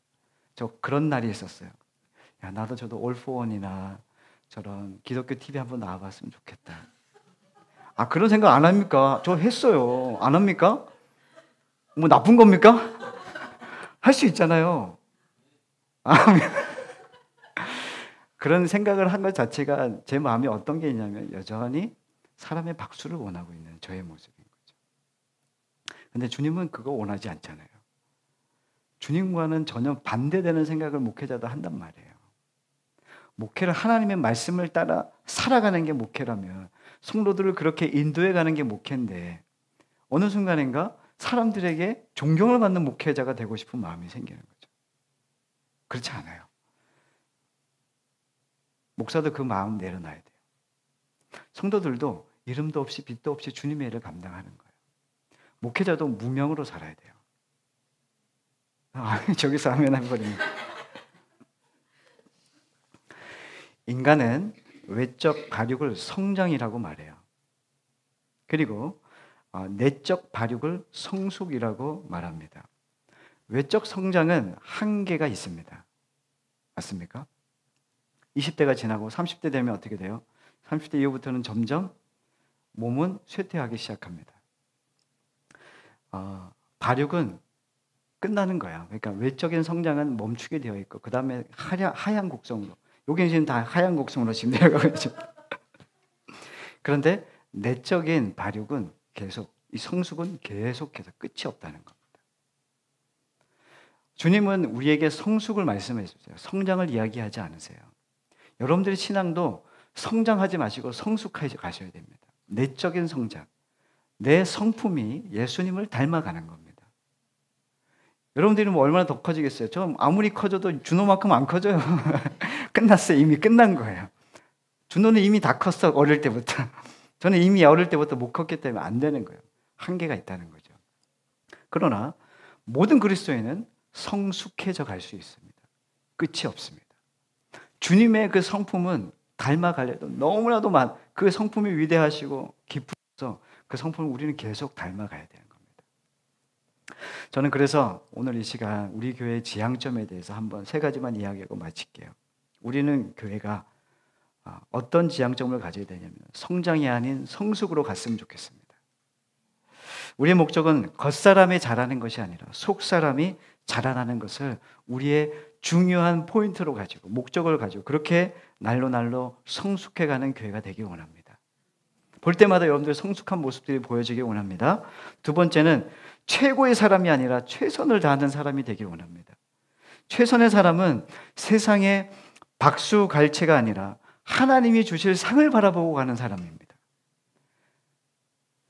[SPEAKER 1] 저 그런 날이 있었어요. 야, 나도 저도 올포원이나 저런 기독교 TV 한번 나와봤으면 좋겠다. 아, 그런 생각 안 합니까? 저 했어요. 안 합니까? 뭐 나쁜 겁니까? 할 수 있잖아요. 그런 생각을 한 것 자체가 제 마음이 어떤 게 있냐면 여전히 사람의 박수를 원하고 있는 저의 모습인 거죠. 근데 주님은 그거 원하지 않잖아요. 주님과는 전혀 반대되는 생각을 목회자도 한단 말이에요. 목회를 하나님의 말씀을 따라 살아가는 게 목회라면 성도들을 그렇게 인도해 가는 게 목회인데 어느 순간인가 사람들에게 존경을 받는 목회자가 되고 싶은 마음이 생기는 거죠. 그렇지 않아요. 목사도 그 마음 내려놔야 돼요. 성도들도 이름도 없이 빛도 없이 주님의 일을 감당하는 거예요. 목회자도 무명으로 살아야 돼요. 저기서 하면 해버립니다. 인간은 외적 발육을 성장이라고 말해요. 그리고 내적 발육을 성숙이라고 말합니다. 외적 성장은 한계가 있습니다. 맞습니까? 20대가 지나고 30대 되면 어떻게 돼요? 30대 이후부터는 점점 몸은 쇠퇴하기 시작합니다. 발육은 끝나는 거야. 그러니까 외적인 성장은 멈추게 되어 있고 그 다음에 하얀 곡성으로 여기는 지금 다 하얀 곡성으로 지금 내려가고 있죠. 그런데 내적인 발육은 계속 이 성숙은 계속해서 끝이 없다는 겁니다. 주님은 우리에게 성숙을 말씀해 주세요. 성장을 이야기하지 않으세요. 여러분들의 신앙도 성장하지 마시고 성숙하게 가셔야 됩니다. 내적인 성장, 내 성품이 예수님을 닮아가는 겁니다. 여러분들이 뭐 얼마나 더 커지겠어요? 저 아무리 커져도 준호만큼 안 커져요. 끝났어요. 이미 끝난 거예요. 준호는 이미 다 컸어. 어릴 때부터. 저는 이미 어릴 때부터 못 컸기 때문에 안 되는 거예요. 한계가 있다는 거죠. 그러나 모든 그리스도인은 성숙해져 갈 수 있습니다. 끝이 없습니다. 주님의 그 성품은 닮아가려도 너무나도 그 성품이 위대하시고 깊으셔서 그 성품을 우리는 계속 닮아가야 되는 겁니다. 저는 그래서 오늘 이 시간 우리 교회의 지향점에 대해서 한번 세 가지만 이야기하고 마칠게요. 우리는 교회가 어떤 지향점을 가져야 되냐면 성장이 아닌 성숙으로 갔으면 좋겠습니다. 우리의 목적은 겉사람이 자라는 것이 아니라 속사람이 자라나는 것을 우리의 중요한 포인트로 가지고 목적을 가지고 그렇게 날로 성숙해가는 교회가 되길 원합니다. 볼 때마다 여러분들의 성숙한 모습들이 보여지길 원합니다. 두 번째는 최고의 사람이 아니라 최선을 다하는 사람이 되길 원합니다. 최선의 사람은 세상의 박수 갈채가 아니라 하나님이 주실 상을 바라보고 가는 사람입니다.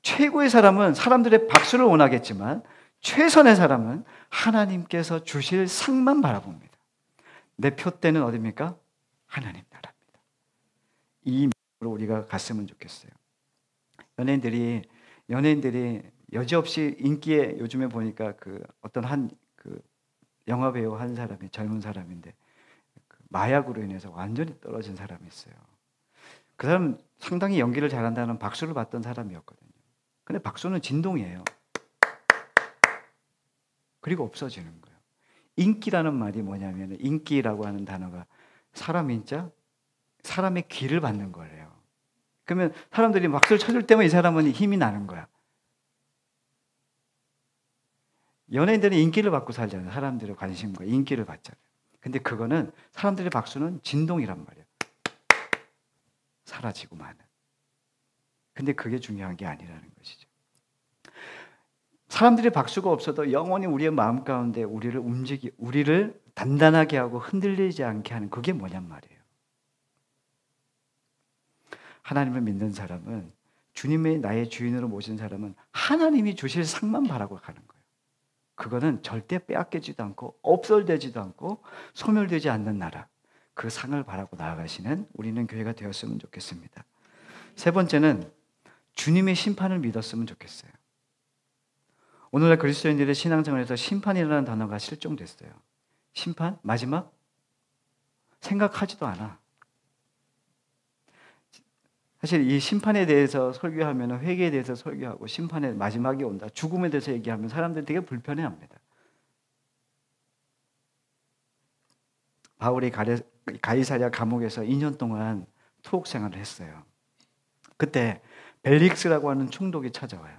[SPEAKER 1] 최고의 사람은 사람들의 박수를 원하겠지만 최선의 사람은 하나님께서 주실 상만 바라봅니다. 내 표대는 어디입니까? 하나님 나라입니다. 이 믿음으로 우리가 갔으면 좋겠어요. 연예인들이 여지없이 인기에 요즘에 보니까 어떤 영화 배우 한 사람이 젊은 사람인데 마약으로 인해서 완전히 떨어진 사람이 있어요. 그 사람 상당히 연기를 잘한다는 박수를 받던 사람이었거든요. 근데 박수는 진동이에요. 그리고 없어지는 거예요. 인기라는 말이 뭐냐면 인기라고 하는 단어가 사람 인자, 사람의 귀를 받는 거예요. 그러면 사람들이 박수를 쳐줄 때만 이 사람은 힘이 나는 거야. 연예인들은 인기를 받고 살잖아요. 사람들의 관심과 인기를 받잖아요. 근데 그거는 사람들의 박수는 진동이란 말이에요. 사라지고 마는. 근데 그게 중요한 게 아니라는 것이죠. 사람들의 박수가 없어도 영원히 우리의 마음 가운데 우리를 단단하게 하고 흔들리지 않게 하는 그게 뭐냔 말이에요. 하나님을 믿는 사람은, 주님의 나의 주인으로 모신 사람은 하나님이 주실 상만 바라고 가는 거예요. 그거는 절대 빼앗기지도 않고 없어지지도 않고 소멸되지 않는 나라, 그 상을 바라고 나아가시는 우리는 교회가 되었으면 좋겠습니다. 세 번째는 주님의 심판을 믿었으면 좋겠어요. 오늘날 그리스도인들의 신앙생활에서 심판이라는 단어가 실종됐어요. 심판? 마지막? 생각하지도 않아. 사실 이 심판에 대해서 설교하면, 회개에 대해서 설교하고 심판의 마지막이 온다, 죽음에 대해서 얘기하면 사람들이 되게 불편해합니다. 바울이 가이사랴 감옥에서 2년 동안 투옥 생활을 했어요. 그때 벨릭스라고 하는 총독이 찾아와요.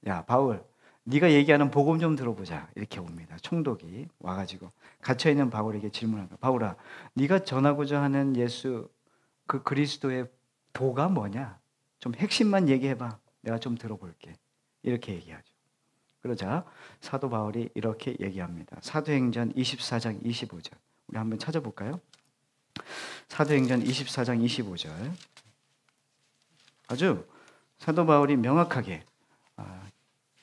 [SPEAKER 1] 야, 바울, 네가 얘기하는 복음 좀 들어보자. 이렇게 옵니다. 총독이 와가지고 갇혀있는 바울에게 질문합니다. 바울아, 네가 전하고자 하는 예수, 그 그리스도의 도가 뭐냐? 좀 핵심만 얘기해봐. 내가 좀 들어볼게. 이렇게 얘기하죠. 그러자 사도 바울이 이렇게 얘기합니다. 사도행전 24장 25절. 우리 한번 찾아볼까요? 사도행전 24장 25절. 아주 사도 바울이 명확하게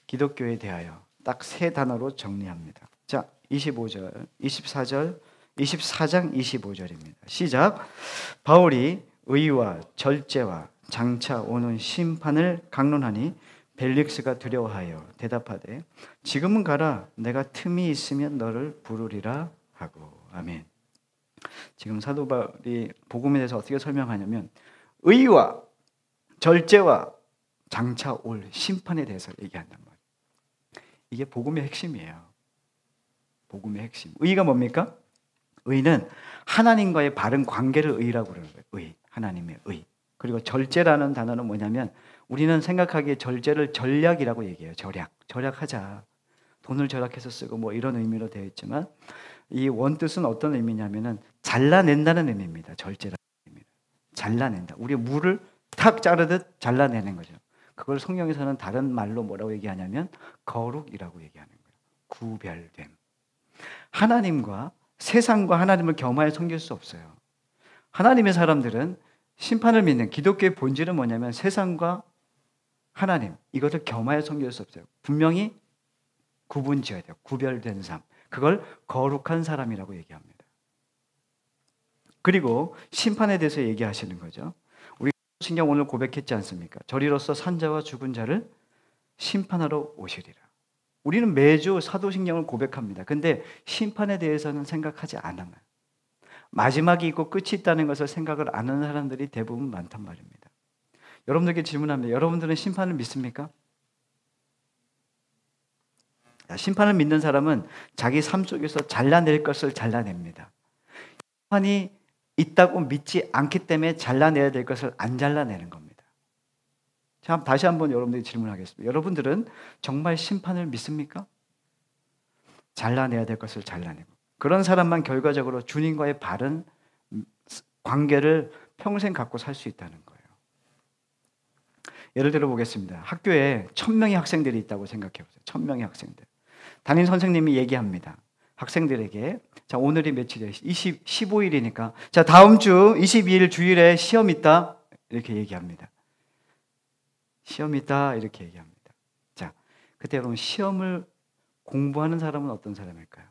[SPEAKER 1] 기독교에 대하여 딱 세 단어로 정리합니다. 자, 25절, 24절, 24장 25절입니다. 시작. 바울이 의와 절제와 장차 오는 심판을 강론하니 벨릭스가 두려워하여 대답하되 지금은 가라, 내가 틈이 있으면 너를 부르리라 하고. 아멘. 지금 사도 바울이 복음에 대해서 어떻게 설명하냐면 의와 절제와 장차 올 심판에 대해서 얘기한단 말이에요. 이게 복음의 핵심이에요. 복음의 핵심. 의가 뭡니까? 의는 하나님과의 바른 관계를 의라고 그러는 거예요. 의, 하나님의 의. 그리고 절제라는 단어는 뭐냐면 우리는 생각하기에 절제를 절약이라고 얘기해요. 절약하자. 돈을 절약해서 쓰고 뭐 이런 의미로 되어 있지만 이 원뜻은 어떤 의미냐면은 잘라낸다는 의미입니다. 절제라는 의미입니다. 잘라낸다. 우리 물을 탁 자르듯 잘라내는 거죠. 그걸 성경에서는 다른 말로 뭐라고 얘기하냐면 거룩이라고 얘기하는 거예요. 구별됨. 하나님과 세상과 하나님을 겸하여 섬길 수 없어요. 하나님의 사람들은 심판을 믿는 기독교의 본질은 뭐냐면 세상과 하나님, 이것을 겸하여 섬길 수 없어요. 분명히 구분 지어야 돼요. 구별된 삶. 그걸 거룩한 사람이라고 얘기합니다. 그리고 심판에 대해서 얘기하시는 거죠. 우리 신경 오늘 고백했지 않습니까? 저리로서 산자와 죽은 자를 심판하러 오시리라. 우리는 매주 사도신경을 고백합니다. 근데 심판에 대해서는 생각하지 않아요. 마지막이 있고 끝이 있다는 것을 생각을 안 하는 사람들이 대부분 많단 말입니다. 여러분들에게 질문합니다. 여러분들은 심판을 믿습니까? 심판을 믿는 사람은 자기 삶 속에서 잘라낼 것을 잘라냅니다. 심판이 있다고 믿지 않기 때문에 잘라내야 될 것을 안 잘라내는 겁니다. 자, 다시 한번 여러분들이 질문하겠습니다. 여러분들은 정말 심판을 믿습니까? 잘라내야 될 것을 잘라내고, 그런 사람만 결과적으로 주님과의 바른 관계를 평생 갖고 살 수 있다는 거예요. 예를 들어 보겠습니다. 학교에 1000명의 학생들이 있다고 생각해 보세요. 1000명의 학생들. 담임 선생님이 얘기합니다. 학생들에게, 자, 오늘이 며칠이에요? 15일이니까. 자, 다음 주 22일 주일에 시험 있다. 이렇게 얘기합니다. 시험 있다. 이렇게 얘기합니다. 자, 그때 여러분, 시험을 공부하는 사람은 어떤 사람일까요?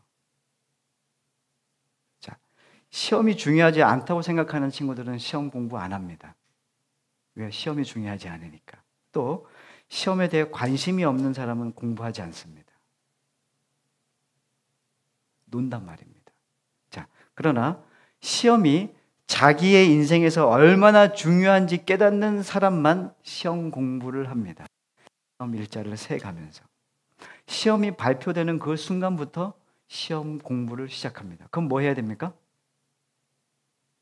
[SPEAKER 1] 자, 시험이 중요하지 않다고 생각하는 친구들은 시험 공부 안 합니다. 왜? 시험이 중요하지 않으니까. 또 시험에 대해 관심이 없는 사람은 공부하지 않습니다. 논단 말입니다. 자, 그러나 시험이 자기의 인생에서 얼마나 중요한지 깨닫는 사람만 시험 공부를 합니다. 시험 일자를 세가면서 시험이 발표되는 그 순간부터 시험 공부를 시작합니다. 그럼 뭐 해야 됩니까?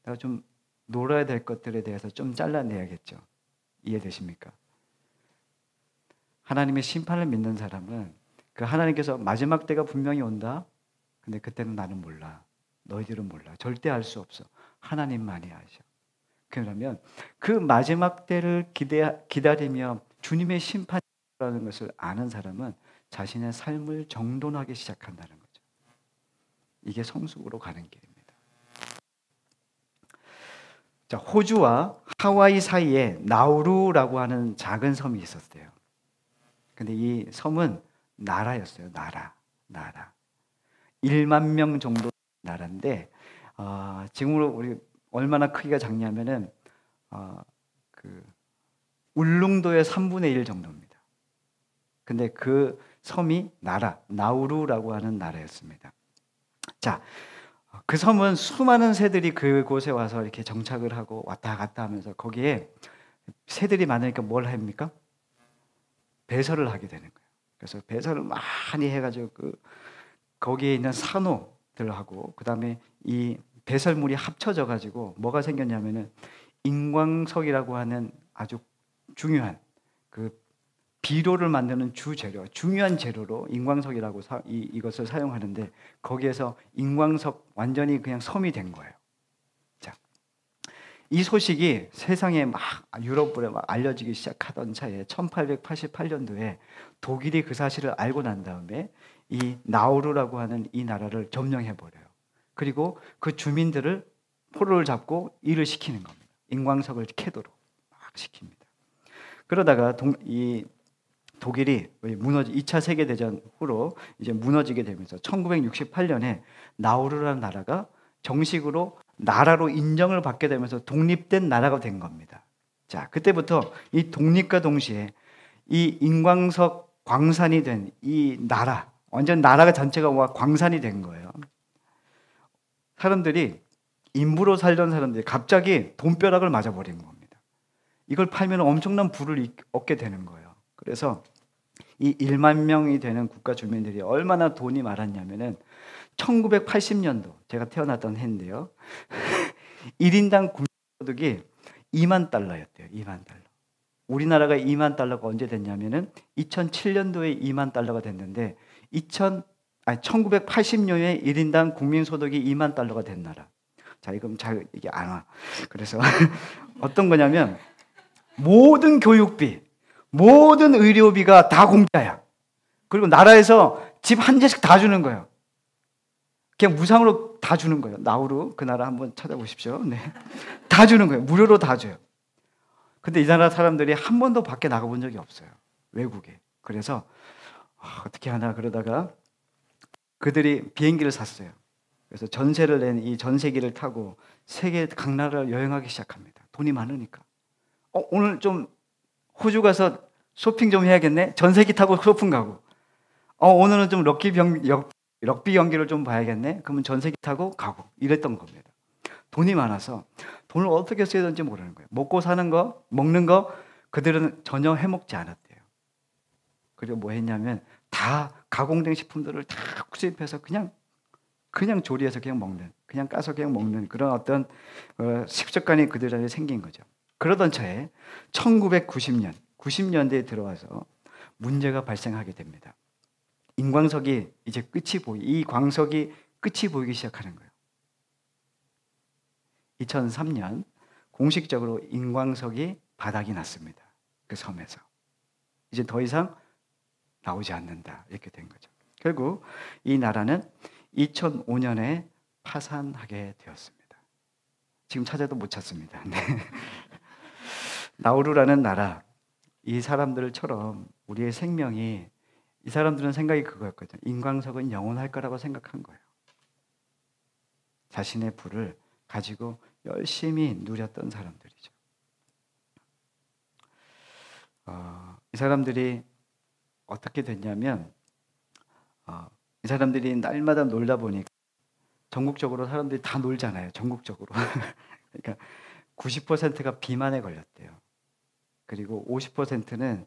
[SPEAKER 1] 내가 좀 놀아야 될 것들에 대해서 좀 잘라내야겠죠. 이해되십니까? 하나님의 심판을 믿는 사람은 그 하나님께서 마지막 때가 분명히 온다. 근데 그때는 나는 몰라. 너희들은 몰라. 절대 알 수 없어. 하나님만이 아셔. 그러면 그 마지막 때를 기다리며 주님의 심판이라는 것을 아는 사람은 자신의 삶을 정돈하기 시작한다는 거죠. 이게 성숙으로 가는 길입니다. 자, 호주와 하와이 사이에 나우루라고 하는 작은 섬이 있었대요. 근데 이 섬은 나라였어요. 나라. 1만 명 정도 나라인데 지금으로 우리 얼마나 크기가 작냐면은 그 울릉도의 3분의 1 정도입니다. 근데 그 섬이 나우루라고 하는 나라였습니다. 자, 그 섬은 수많은 새들이 그곳에 와서 이렇게 정착을 하고 왔다 갔다 하면서 거기에 새들이 많으니까 뭘 합니까? 배설을 하게 되는 거예요. 그래서 배설을 많이 해가지고 거기에 있는 산호들하고 그 다음에 이 배설물이 합쳐져 가지고 뭐가 생겼냐면은 인광석이라고 하는 아주 중요한 그 비료를 만드는 주재료, 중요한 재료로 인광석이라고 이것을 사용하는데 거기에서 인광석 완전히 그냥 섬이 된 거예요. 자, 이 소식이 세상에 막 유럽으로 막 알려지기 시작하던 차에 1888년도에 독일이 그 사실을 알고 난 다음에 이 나우루라고 하는 이 나라를 점령해 버려요. 그리고 그 주민들을 포로를 잡고 일을 시키는 겁니다. 인광석을 캐도록 막 시킵니다. 그러다가 이 독일이 2차 세계대전 후로 이제 무너지게 되면서 1968년에 나우루라는 나라가 정식으로 나라로 인정을 받게 되면서 독립된 나라가 된 겁니다. 자, 그때부터 이 독립과 동시에 이 인광석 광산이 된 이 나라, 완전 나라가 전체가 광산이 된 거예요. 사람들이 인부로 살던 사람들이 갑자기 돈벼락을 맞아버린 겁니다. 이걸 팔면 엄청난 부를 얻게 되는 거예요. 그래서 이 1만 명이 되는 국가 주민들이 얼마나 돈이 많았냐면은 1980년도 제가 태어났던 해인데요. 1인당 국민소득이 2만 달러였대요. 2만 달러. 우리나라가 2만 달러가 언제 됐냐면은 2007년도에 2만 달러가 됐는데 1980년에 1인당 국민소득이 2만 달러가 된 나라. 자, 이건 잘 이게 안 와. 그래서 어떤 거냐면 모든 교육비, 모든 의료비가 다 공짜야. 그리고 나라에서 집 한 채씩 다 주는 거예요. 그냥 무상으로 다 주는 거예요. 나우루 그 나라 한번 찾아보십시오. 네, 다 주는 거예요. 무료로 다 줘요. 근데 이 나라 사람들이 한 번도 밖에 나가본 적이 없어요. 외국에. 그래서 어떻게 하나 그러다가 그들이 비행기를 샀어요. 그래서 전세를 낸 이 전세기를 타고 세계 각 나라를 여행하기 시작합니다. 돈이 많으니까. 오늘 좀 호주 가서 쇼핑 좀 해야겠네. 전세기 타고 쇼핑 가고. 오늘은 좀 럭비 경기를 좀 봐야겠네. 그러면 전세기 타고 가고 이랬던 겁니다. 돈이 많아서 돈을 어떻게 써야 되는지 모르는 거예요. 먹고 사는 거, 먹는 거 그들은 전혀 해먹지 않았대요. 그리고 뭐 했냐면 다 가공된 식품들을 다 수입해서 그냥 조리해서 그냥 먹는, 그냥 까서 그냥 먹는 그런 어떤 식습관이 그들한테 생긴 거죠. 그러던 차에 90년대에 들어와서 문제가 발생하게 됩니다. 인광석이 이제 이 광석이 끝이 보이기 시작하는 거예요. 2003년 공식적으로 인광석이 바닥이 났습니다. 그 섬에서. 이제 더 이상 나오지 않는다. 이렇게 된 거죠. 결국 이 나라는 2005년에 파산하게 되었습니다. 지금 찾아도 못 찾습니다. 네. 나우루라는 나라, 이 사람들처럼 우리의 생명이, 이 사람들은 생각이 그거였거든요. 인광석은 영원할 거라고 생각한 거예요. 자신의 부를 가지고 열심히 누렸던 사람들이죠. 이 사람들이 어떻게 됐냐면 이 사람들이 날마다 놀다 보니까 전국적으로 사람들이 다 놀잖아요. 전국적으로. 그러니까 90%가 비만에 걸렸대요. 그리고 50%는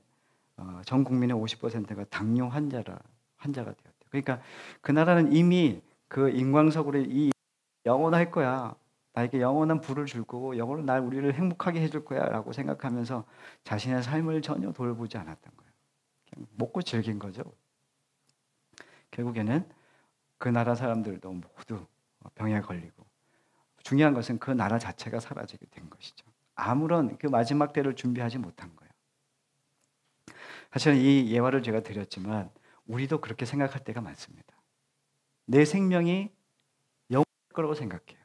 [SPEAKER 1] 전 국민의 50%가 당뇨 환자가 되었대요. 그러니까 그 나라는 이미 그 인광석으로 이 영원할 거야. 나에게 영원한 부를 줄 거고 영원히 우리를 행복하게 해줄 거야라고 생각하면서 자신의 삶을 전혀 돌보지 않았던 거예요. 그냥 먹고 즐긴 거죠. 결국에는 그 나라 사람들도 모두 병에 걸리고 중요한 것은 그 나라 자체가 사라지게 된 것이죠. 아무런 그 마지막 때를 준비하지 못한 거예요. 사실은 이 예화를 제가 드렸지만 우리도 그렇게 생각할 때가 많습니다. 내 생명이 영원할 거라고 생각해요.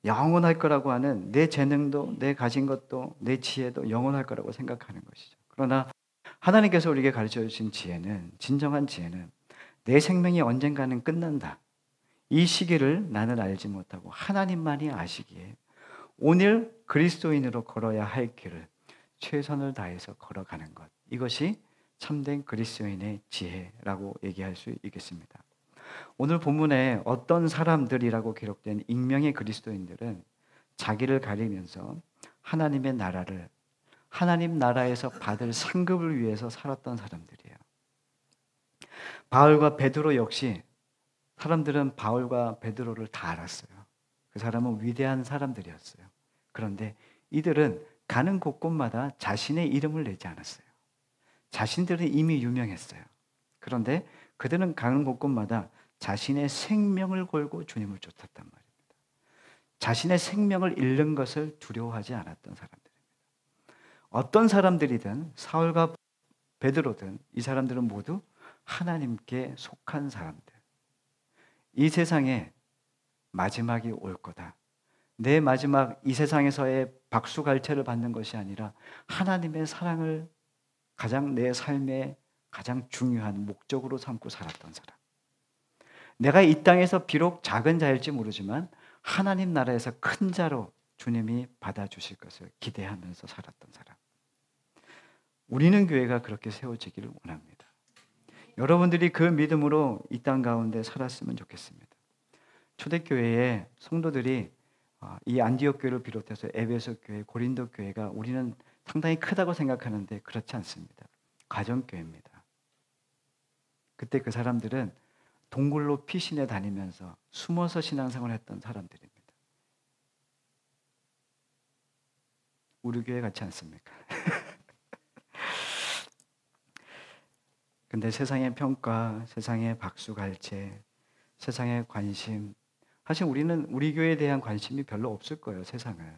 [SPEAKER 1] 영원할 거라고 하는 내 재능도, 내 가진 것도, 내 지혜도 영원할 거라고 생각하는 것이죠. 그러나 하나님께서 우리에게 가르쳐 주신 지혜는, 진정한 지혜는 내 생명이 언젠가는 끝난다. 이 시기를 나는 알지 못하고 하나님만이 아시기에 오늘 그리스도인으로 걸어야 할 길을 최선을 다해서 걸어가는 것. 이것이 참된 그리스도인의 지혜라고 얘기할 수 있겠습니다. 오늘 본문에 어떤 사람들이라고 기록된 익명의 그리스도인들은 자기를 가리면서 하나님의 나라를, 하나님 나라에서 받을 상급을 위해서 살았던 사람들이에요. 바울과 베드로 역시 사람들은 바울과 베드로를 다 알았어요. 그 사람은 위대한 사람들이었어요. 그런데 이들은 가는 곳곳마다 자신의 이름을 내지 않았어요. 자신들은 이미 유명했어요. 그런데 그들은 가는 곳곳마다 자신의 생명을 걸고 주님을 쫓았단 말입니다. 자신의 생명을 잃는 것을 두려워하지 않았던 사람들입니다. 어떤 사람들이든 사울과 베드로든 이 사람들은 모두 하나님께 속한 사람들. 이 세상에 마지막이 올 거다. 내 마지막 이 세상에서의 박수갈채를 받는 것이 아니라 하나님의 사랑을 가장 내 삶의 가장 중요한 목적으로 삼고 살았던 사람. 내가 이 땅에서 비록 작은 자일지 모르지만 하나님 나라에서 큰 자로 주님이 받아주실 것을 기대하면서 살았던 사람. 우리는 교회가 그렇게 세워지기를 원합니다. 여러분들이 그 믿음으로 이 땅 가운데 살았으면 좋겠습니다. 초대교회의 성도들이 이 안디옥 교회를 비롯해서 에베소 교회, 고린도 교회가 우리는 상당히 크다고 생각하는데 그렇지 않습니다. 가정교회입니다. 그때 그 사람들은 동굴로 피신해 다니면서 숨어서 신앙생활을 했던 사람들입니다. 우리 교회 같지 않습니까? 근데 세상의 평가, 세상의 박수갈채, 세상의 관심, 사실 우리는 우리 교회에 대한 관심이 별로 없을 거예요. 세상은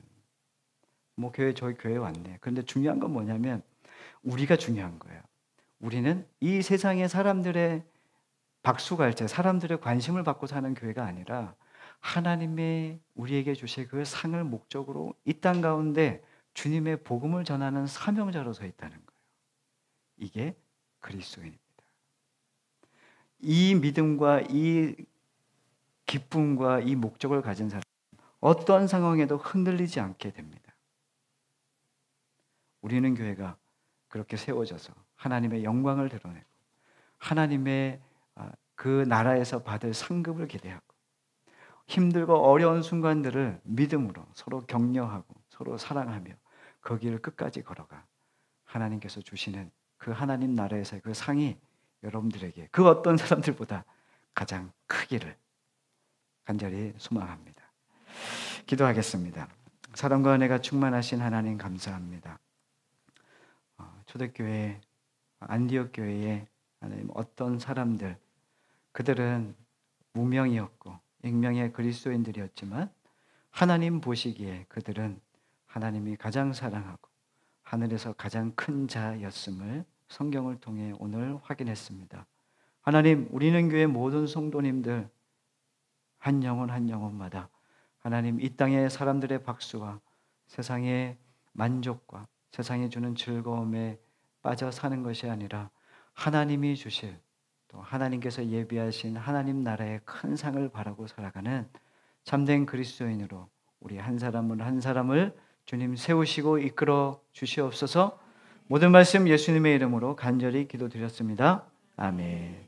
[SPEAKER 1] 뭐 교회 저희 교회 왔네. 그런데 중요한 건 뭐냐면 우리가 중요한 거예요. 우리는 이 세상의 사람들의 박수갈채, 사람들의 관심을 받고 사는 교회가 아니라 하나님의 우리에게 주실 그 상을 목적으로 이 땅 가운데 주님의 복음을 전하는 사명자로 서 있다는 거예요. 이게 그리스도인입니다. 이 믿음과 이 기쁨과 이 목적을 가진 사람은 어떤 상황에도 흔들리지 않게 됩니다. 우리는 교회가 그렇게 세워져서 하나님의 영광을 드러내고 하나님의 그 나라에서 받을 상급을 기대하고 힘들고 어려운 순간들을 믿음으로 서로 격려하고 서로 사랑하며 그 길을 끝까지 걸어가 하나님께서 주시는 그 하나님 나라에서의 그 상이 여러분들에게 그 어떤 사람들보다 가장 크기를 간절히 소망합니다. 기도하겠습니다. 사랑과 은혜가 충만하신 하나님 감사합니다. 초대교회 안디옥 교회에 하나님 어떤 사람들 그들은 무명이었고 익명의 그리스도인들이었지만 하나님 보시기에 그들은 하나님이 가장 사랑하고 하늘에서 가장 큰 자였음을 성경을 통해 오늘 확인했습니다. 하나님, 우리는 교회 모든 성도님들 한 영혼 한 영혼마다 하나님 이 땅의 사람들의 박수와 세상의 만족과 세상이 주는 즐거움에 빠져 사는 것이 아니라 하나님이 주실 또 하나님께서 예비하신 하나님 나라의 큰 상을 바라고 살아가는 참된 그리스도인으로 우리 한 사람을 한 사람을 주님 세우시고 이끌어 주시옵소서. 모든 말씀 예수님의 이름으로 간절히 기도드렸습니다. 아멘.